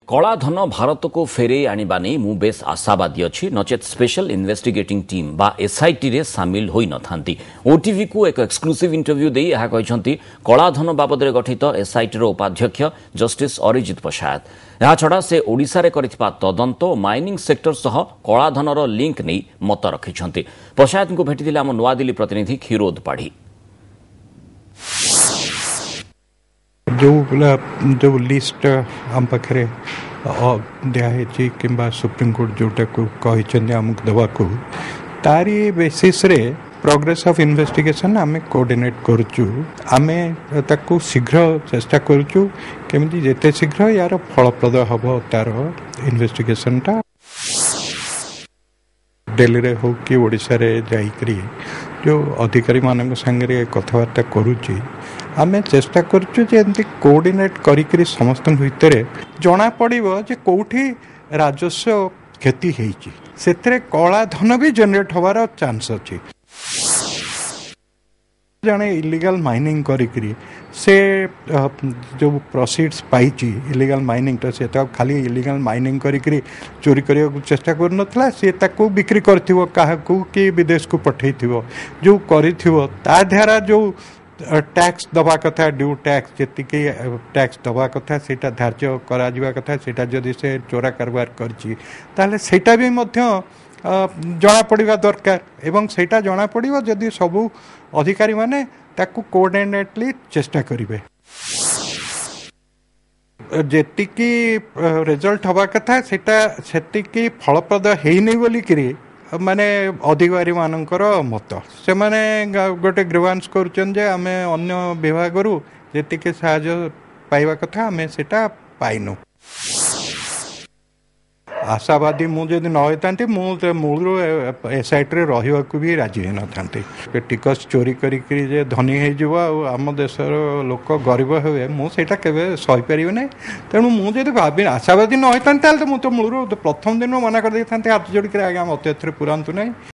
कला धन भारत को फेरे आनिबा नै मु बेस आशावादी अछि नचेत स्पेशल इन्वेस्टिगेटिंग टीम बा एसआईटी रे शामिल होई नथांती। ओटीवी को एक एक्सक्लूसिव इंटरव्यू देई यहा कहिसंती कला धन बाबद रे गठित एसआईटी रो उपाध्यक्ष जस्टिस अरिजित प्रसाद। यहा छडा से ओडिसा रे करितबा तदंत माइनिंग सेक्टर सह कला धन रो लिंक नै मत रखिसंती। प्रसाद को भेटिथिले हम नवा दिल्ली प्रतिनिधि खिरोद पाढ़ी। जो लिस्ट आम पाखे दिखाई कि सुप्रीम कोर्ट जोटा कहते आमको देवाक तारी बेसिस रे प्रोग्रेस ऑफ इन्वेस्टिगेशन आम कोऑर्डिनेट करुचु आम ताकू शीघ्र चेष्टा करुचु केमिति जेते शीघ्र यार फलप्रद हम तार इन्वेस्टिगेशनटा दिल्ली रे हो कि ओडिशा रे जाइकरी जो अधिकारी मान संगे कथबार्ता करुची आम चेष्टा करुचु जे कोऑर्डिनेट करी समस्त भितर जना पड़िबो जे कोठी राजस्व क्षति हेची सेतरे कला धन भी जनरेट होवार चांस अछि। जने इलीगल माइनिंग करी से जो प्रोसीड्स पाइची इलीगल माइनिंग तो से तो खाली इलीगल माइनिंग करी चोरी करने को चेष्टा कर नथला से ताको बिक्री करथिवो काहाकू कि विदेश को पठेइथिवो जो करिथिवो ता धारा जो टैक्स दबा कथा ड्यू टैक्स जी टैक्स दबा कथा सेटा धार्य करा जिवा कथा सेटा जदि से चोरा कारबार करछि ताले सेटा भी मध्य जना पड़िबा दरकार एवं सेटा जना पड़िबो जदि सबु अधिकारी माने ताकू कोऑर्डिनेटली चेष्टा करिवे जेतिकी रिजल्ट हवा कथा सेटा सेतिकी फलप्रद हेइनै बोली करी माने अधिकारी मानकर मत से माने गोटे ग्रीवांस करुचन जे आमे अन्य विभाग रु जेतिके साहाय्य पाइबा कथा आमे सेटा पाइनु। आशावादी मुझे न होता मुझे मूल एसआईटी रे रहिबा को भी राजी न थांती टिकस चोरी करी जे धनी हो आम देशर लोक गरीब हुए मुझे केवे सही पारि ना तेणु मुझे भावी आशावादी न होता तो मुझे मूल प्रथम दिन मना कर हाथ जोड़ी आज्ञा मत पुरातु ना।